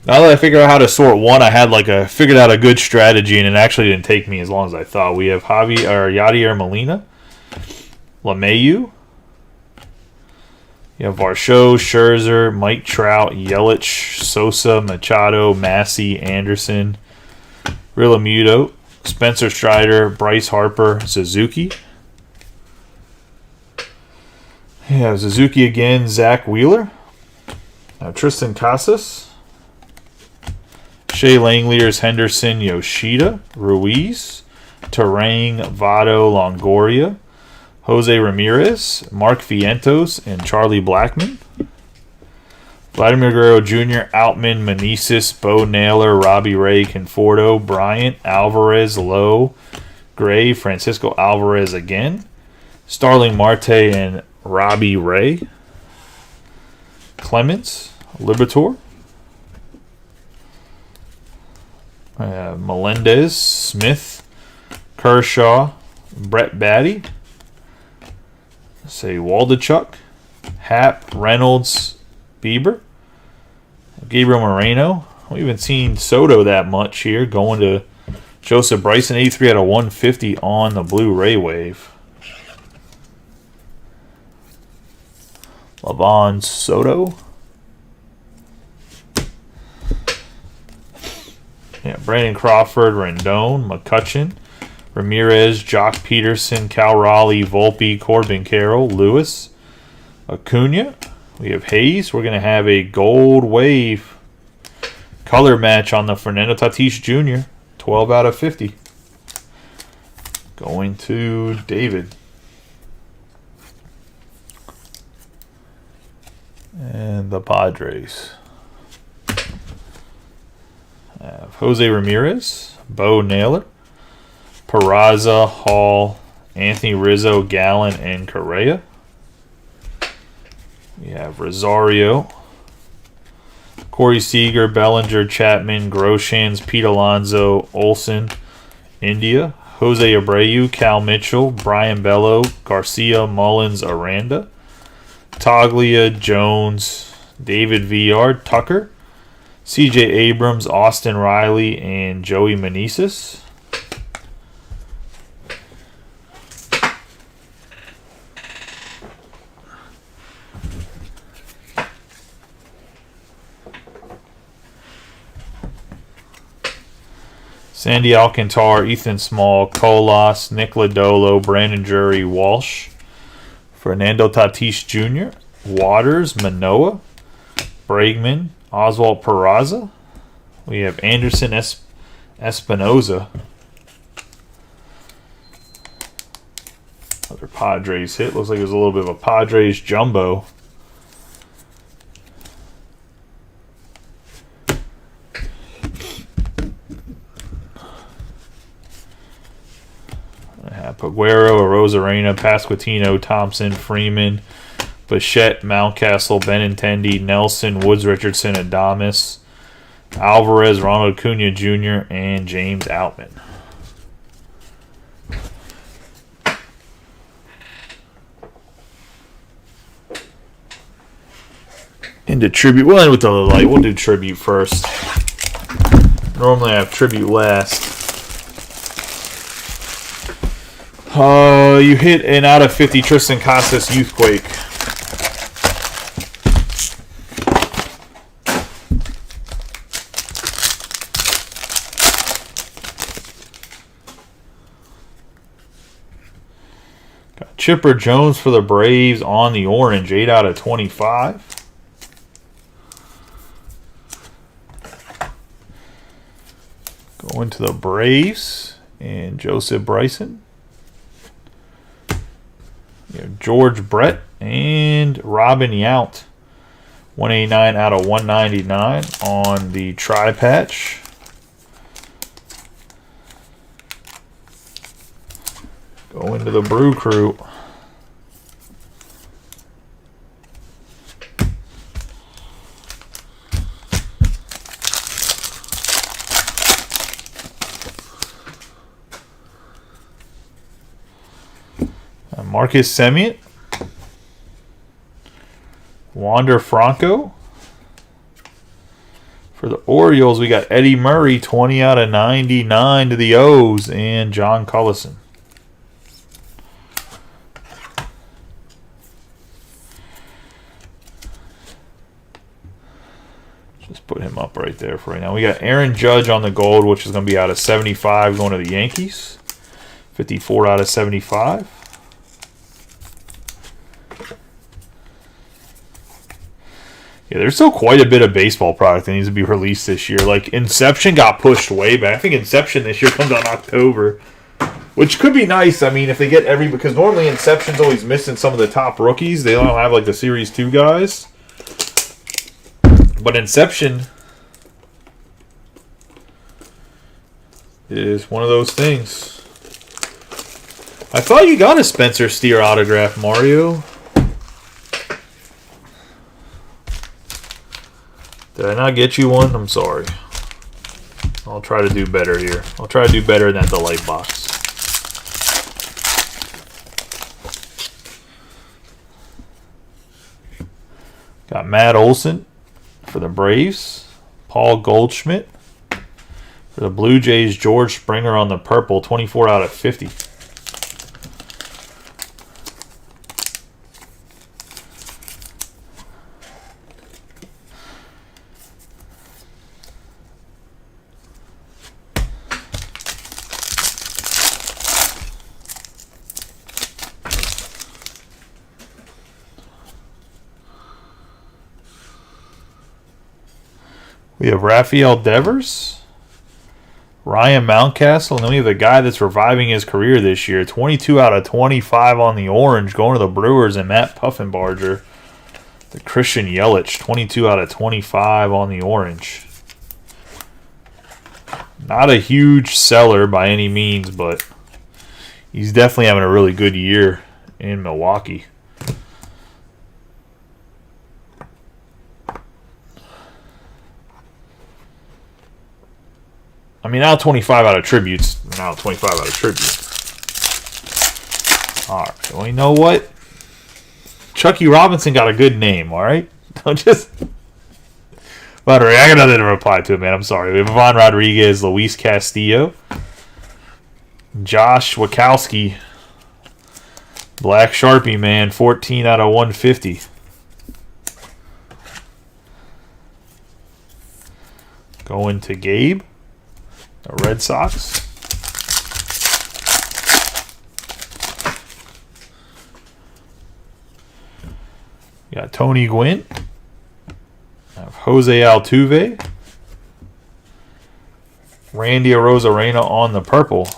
Now that I figure out how to sort one, I had figured out a good strategy, and it actually didn't take me as long as I thought. We have Yadier Molina, LeMahieu. You have Varsho, Scherzer, Mike Trout, Yelich, Sosa, Machado, Massey, Anderson, Realmuto, Spencer Strider, Bryce Harper, Suzuki. Yeah, Suzuki again, Zach Wheeler. Tristan Casas. Shea Langeliers, Henderson, Yoshida, Ruiz, Terang, Votto, Longoria, Jose Ramirez, Mark Vientos, and Charlie Blackmon. Vladimir Guerrero Jr., Outman, Meneses, Bo Naylor, Robbie Ray, Conforto, Bryant, Alvarez, Lowe, Gray, Francisco Alvarez again, Starling Marte, and Robbie Ray. Clements, Liberatore. Melendez, Smith, Kershaw, Brett Batty. Say Waldachuk, Happ, Reynolds, Bieber, Gabriel Moreno. We haven't seen Soto that much here. Going to Joseph Bryson, 83 out of 150 on the Blu-ray wave. Lavon Soto. Yeah, Brandon Crawford, Rendon, McCutcheon, Ramirez, Jock Peterson, Cal Raleigh, Volpe, Corbin Carroll, Lewis, Acuna. We have Hayes. We're going to have a gold wave color match on the Fernando Tatis Jr. 12 out of 50. Going to David. And the Padres. Jose Ramirez, Bo Naylor, Peraza, Hall, Anthony Rizzo, Gallen, and Correa. We have Rosario, Corey Seager, Bellinger, Chapman, Groshans, Pete Alonso, Olson, India, Jose Abreu, Cal Mitchell, Brian Bello, Garcia, Mullins, Aranda, Toglia, Jones, David VR, Tucker, C.J. Abrams, Austin Riley, and Joey Meneses. Sandy Alcantara, Ethan Small, Colas, Nick Lodolo, Brandon Drury, Walsh, Fernando Tatis Jr., Waters, Manoah, Bregman, Oswald Peraza. We have Anderson Espinoza. Another Padres hit. Looks like it was a little bit of a Padres jumbo. Paguero, Arozarena, Pasquantino, Thompson, Freeman, Bichette, Mountcastle, Benintendi, Nelson, Woods Richardson, Adames, Alvarez, Ronald Acuna Jr., and James Outman. Into tribute. We'll end with the light. We'll do tribute first. Normally I have tribute last. You hit an out of 50 Tristan Casas Youthquake. Got Chipper Jones for the Braves on the orange, 8 out of 25. Going to the Braves and Joseph Bryson. You have George Brett and Robin Yount. 189 out of 199 on the tri-patch. Going to the Brew Crew. Marcus Semien, Wander Franco. For the Orioles, we got Eddie Murray, 20 out of 99 to the O's, and John Cullison. Just put him up right there for right now. We got Aaron Judge on the gold, which is going to be out of 75 going to the Yankees. 54 out of 75. Yeah, there's still quite a bit of baseball product that needs to be released this year. Like, Inception got pushed way back. I think Inception this year comes out in October, which could be nice. I mean, if they get because normally Inception's always missing some of the top rookies. They don't have, like, the Series 2 guys. But Inception is one of those things. I thought you got a Spencer Steer autograph, Mario. Did I not get you one? I'm sorry. I'll try to do better here. I'll try to do better than the light box. Got Matt Olson for the Braves. Paul Goldschmidt for the Blue Jays. George Springer on the purple. 24 out of 50. We have Rafael Devers, Ryan Mountcastle, and then we have a guy that's reviving his career this year. 22 out of 25 on the orange, going to the Brewers, and Matt Puffenbarger. The Christian Yelich, 22 out of 25 on the orange. Not a huge seller by any means, but he's definitely having a really good year in Milwaukee. I mean, now 25 out of tributes. Now 25 out of tributes. All right. Well, you know what? Chucky Robinson got a good name, all right? Don't just... But I got nothing to reply to, man. I'm sorry. We have Ivan Rodriguez, Luis Castillo, Josh Wachowski, Black Sharpie, man. 14 out of 150. Going to Gabe. The Red Sox. We got Tony Gwynn. Jose Altuve. Randy Arozarena on the purple.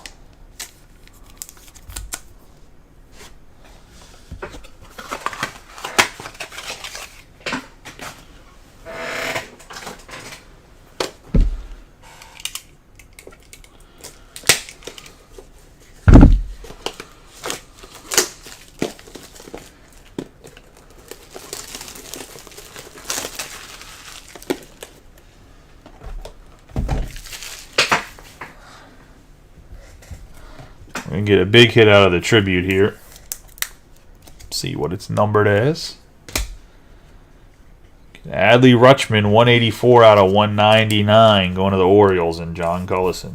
We're going to get a big hit out of the tribute here. See what it's numbered as. Adley Rutschman, 184 out of 199, going to the Orioles, and John Cullison.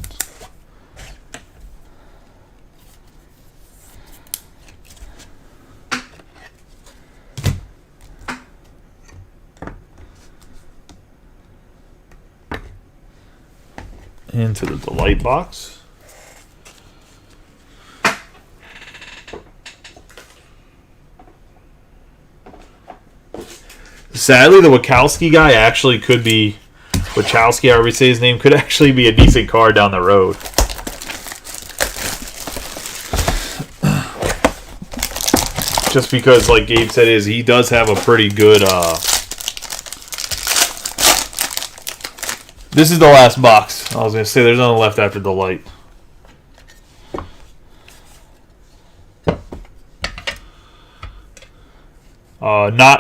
Into the Delight box. Sadly, the Wachowski guy actually could be... Wachowski, however you say his name, could actually be a decent card down the road. Just because, like Gabe said, he does have a pretty good... This is the last box. I was going to say there's nothing left after the light.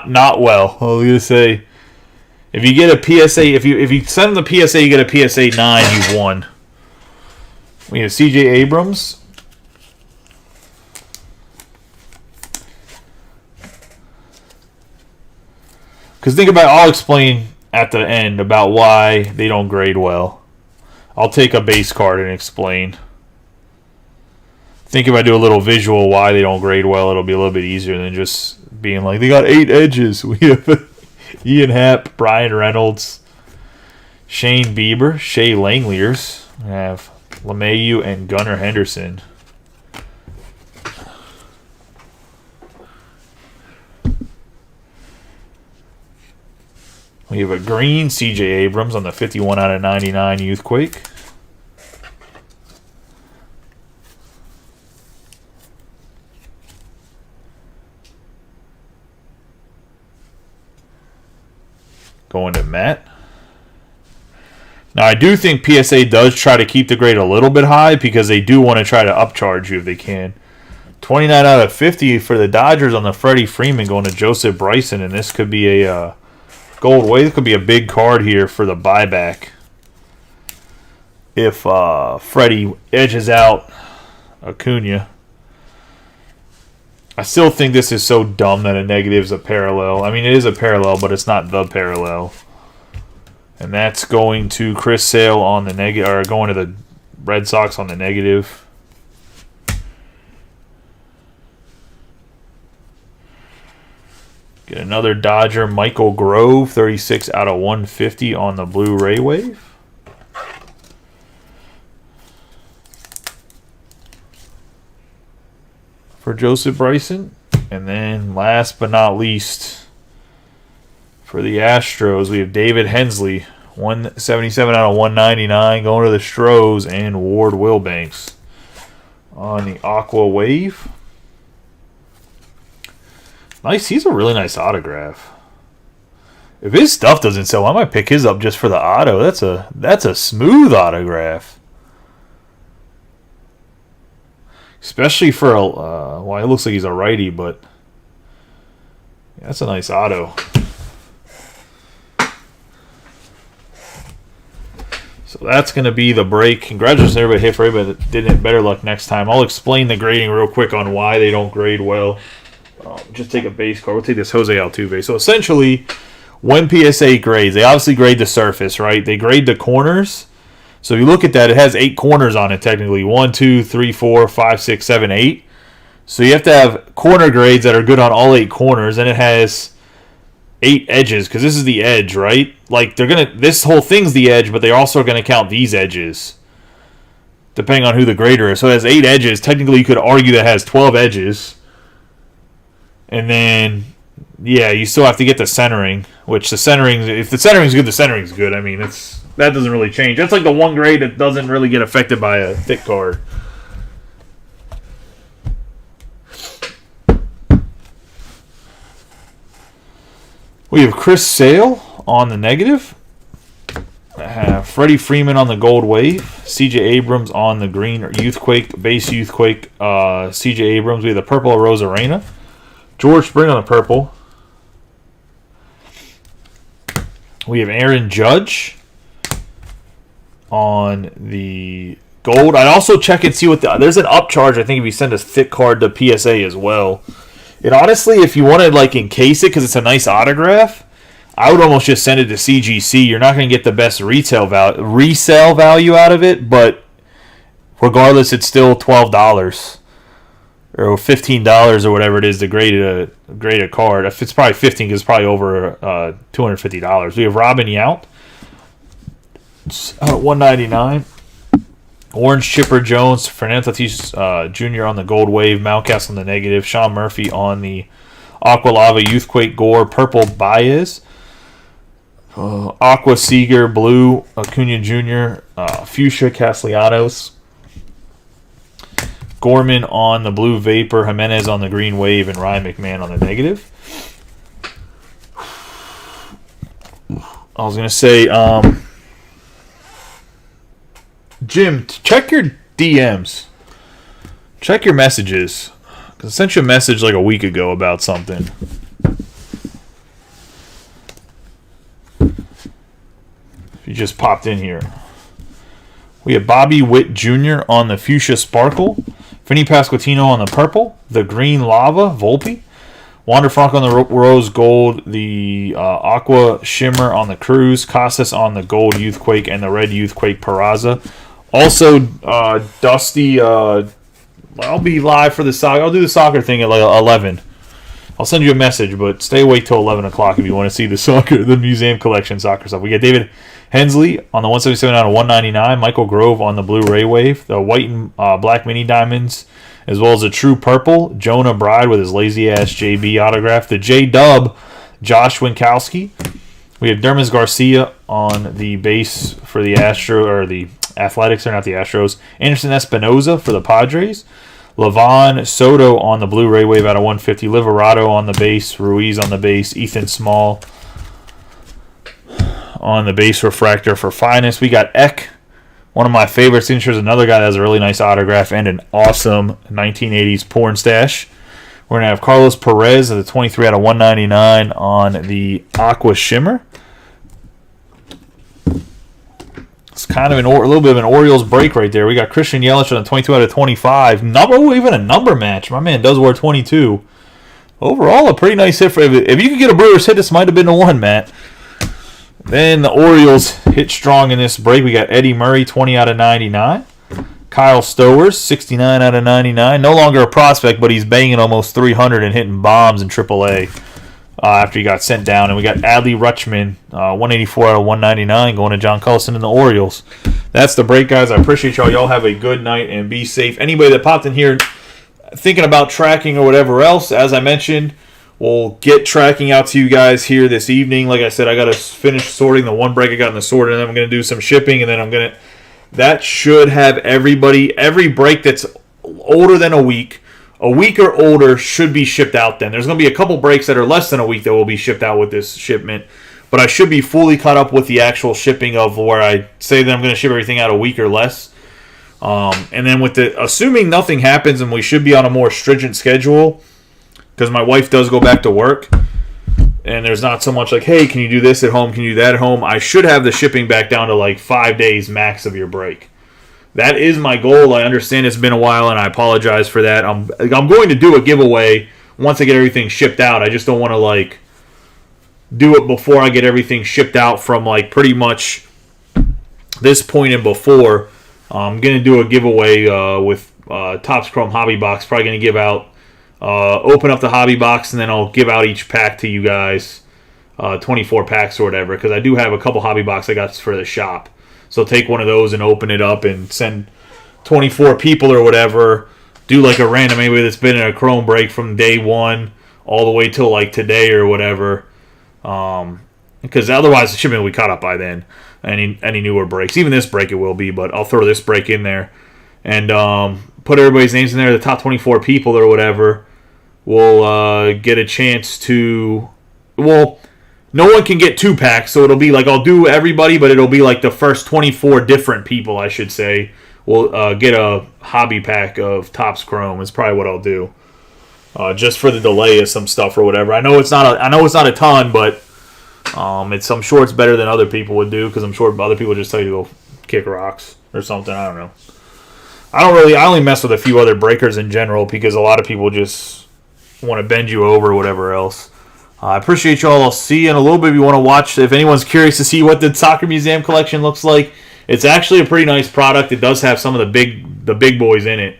Not well. I was gonna say, if you get a PSA, if you send them the PSA, you get a PSA 9. You've won. We have C.J. Abrams. Because think about, I'll explain at the end about why they don't grade well. I'll take a base card and explain. I think if I do a little visual why they don't grade well, it'll be a little bit easier than just being like, they got 8 edges. We have Ian Happ, Brian Reynolds, Shane Bieber, Shea Langeliers. We have LeMahieu and Gunnar Henderson. We have a green C.J. Abrams on the 51 out of 99 Youthquake. Going to Matt. Now, I do think PSA does try to keep the grade a little bit high because they do want to try to upcharge you if they can. 29 out of 50 for the Dodgers on the Freddie Freeman going to Joseph Bryson, and this could be a gold wave. This could be a big card here for the buyback. If Freddie edges out Acuna. I still think this is so dumb that a negative is a parallel. I mean, it is a parallel, but it's not the parallel. And that's going to Chris Sale on the negative, or going to the Red Sox on the negative. Get another Dodger, Michael Grove, 36 out of 150 on the Blu-ray wave. For Joseph Bryson. And then last but not least, for the Astros, we have David Hensley, 177 out of 199, going to the Stros, and Ward Wilbanks on the Aqua Wave. Nice. He's a really nice autograph. If his stuff doesn't sell, I might pick his up just for the auto. That's a smooth autograph. Especially for a, well, it looks like he's a righty, but yeah, that's a nice auto. So that's going to be the break. Congratulations, everybody. Hey, for everybody that didn't, better luck next time. I'll explain the grading real quick on why they don't grade well. Just take a base card. We'll take this Jose Altuve. So essentially, when PSA grades, they obviously grade the surface, right? They grade the corners. So if you look at that, it has 8 corners on it technically. 1, 2, 3, 4, 5, 6, 7, 8. So you have to have corner grades that are good on all 8 corners, and it has 8 edges because this is the edge, right? Like this whole thing's the edge, but they're also gonna count these edges depending on who the grader is. So it has 8 edges. Technically, you could argue that it has 12 edges, and then yeah, you still have to get the centering. Which the centering, if the centering's good, the centering's good. I mean, that doesn't really change. That's like the one grade that doesn't really get affected by a thick card. We have Chris Sale on the negative. I have Freddie Freeman on the gold wave. C.J. Abrams on the green Youthquake, base Youthquake. C.J. Abrams. We have the purple Rosarena. George Spring on the purple. We have Aaron Judge on the gold. I'd also check and see what there's an upcharge. I think if you send a thick card to PSA as well. And honestly, if you want to like encase it because it's a nice autograph, I would almost just send it to CGC. You're not going to get the best resale value out of it, but regardless, it's still $12 or $15 or whatever it is to grade a card. If it's probably $15 because it's probably over $250. We have Robin Yount, $199. Orange Chipper Jones, Fernando Tatis Jr. on the gold wave, Mountcastle on the negative, Sean Murphy on the Aqua Lava Youthquake Gore, purple Baez, Aqua Seager, blue Acuna Jr., Fuchsia Castellanos, Gorman on the blue Vapor, Jimenez on the green wave, and Ryan McMahon on the negative. I was going to say, Jim, check your DMs. Check your messages. Because I sent you a message like a week ago about something. If you just popped in here. We have Bobby Witt Jr. on the Fuchsia Sparkle. Vinny Pasquantino on the purple. The green Lava, Volpe. Wander Franco on the rose gold. The Aqua Shimmer on the Cruz. Casas on the gold Youthquake. And the red Youthquake Peraza. Also, Dusty, I'll be live for the soccer. I'll do the soccer thing at like 11. I'll send you a message, but stay awake till 11 o'clock if you want to see the soccer, the museum collection soccer stuff. We got David Hensley on the 177 out of 199. Michael Grove on the Blu-ray wave. The white and black mini diamonds, as well as a true purple. Jonah Bride with his lazy-ass JB autograph. The J-Dub, Josh Winkowski. We have Dermis Garcia on the base for the the Athletics, or not the Astros. Anderson Espinoza for the Padres. Levon Soto on the Blu-ray wave out of 150. Liverado on the base. Ruiz on the base. Ethan Small on the base refractor for Finest. We got Eck, one of my favorite signatures. Another guy that has a really nice autograph and an awesome 1980s porn stash. We're going to have Carlos Perez at the 23 out of 199 on the Aqua Shimmer. It's kind of a little bit of an Orioles break right there. We got Christian Yelich on the 22 out of 25. Even a number match. My man does wear 22. Overall, a pretty nice hit. If you could get a Brewers hit, this might have been the one, Matt. Then the Orioles hit strong in this break. We got Eddie Murray, 20 out of 99. Kyle Stowers, 69 out of 99. No longer a prospect, but he's banging almost 300 and hitting bombs in AAA after he got sent down. And we got Adley Rutschman, 184 out of 199, going to John Cullison and the Orioles. That's the break, guys. I appreciate y'all. Y'all have a good night and be safe. Anybody that popped in here thinking about tracking or whatever else, as I mentioned, we'll get tracking out to you guys here this evening. Like I said, I got to finish sorting the one break I got in the sort, and then I'm going to do some shipping, and then that should have every break that's older than a week or older should be shipped out then. There's going to be a couple breaks that are less than a week that will be shipped out with this shipment, but I should be fully caught up with the actual shipping of where I say that I'm going to ship everything out a week or less. And then assuming nothing happens and we should be on a more stringent schedule, because my wife does go back to work, and there's not so much like, hey, can you do this at home? Can you do that at home? I should have the shipping back down to like 5 days max of your break. That is my goal. I understand it's been a while, and I apologize for that. I'm going to do a giveaway once I get everything shipped out. I just don't want to like do it before I get everything shipped out from like pretty much this point and before. I'm going to do a giveaway with Topps Chrome Hobby Box. Probably going to give out open up the hobby box, and then I'll give out each pack to you guys, 24 packs or whatever, because I do have a couple hobby box I got for the shop. So take one of those and open it up and send 24 people or whatever. Do like a random anybody that's been in a Chrome break from day one all the way till like today or whatever. Because otherwise the shipment will be caught up by then. Any newer breaks, even this break it will be, but I'll throw this break in there and put everybody's names in there. The top 24 people or whatever will get a chance to. Well, no one can get 2 packs, so it'll be like I'll do everybody, but it'll be like the first 24 different people, I should say, will get a hobby pack of Topps Chrome. Is probably what I'll do, just for the delay of some stuff or whatever. I know it's not a ton, but I'm sure it's better than other people would do, because I'm sure other people just tell you to go kick rocks or something. I don't know. I only mess with a few other breakers in general, because a lot of people just want to bend you over or whatever else. I appreciate y'all. I'll see you in a little bit if you want to watch. If anyone's curious to see what the Soccer Museum collection looks like, it's actually a pretty nice product. It does have some of the big boys in it.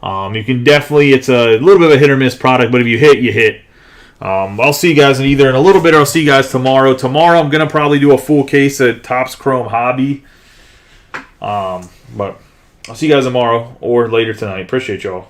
You can definitely, it's a little bit of a hit or miss product, but if you hit, you hit. I'll see you guys either in a little bit, or I'll see you guys tomorrow. Tomorrow I'm going to probably do a full case of Topps Chrome Hobby. But I'll see you guys tomorrow or later tonight. Appreciate y'all.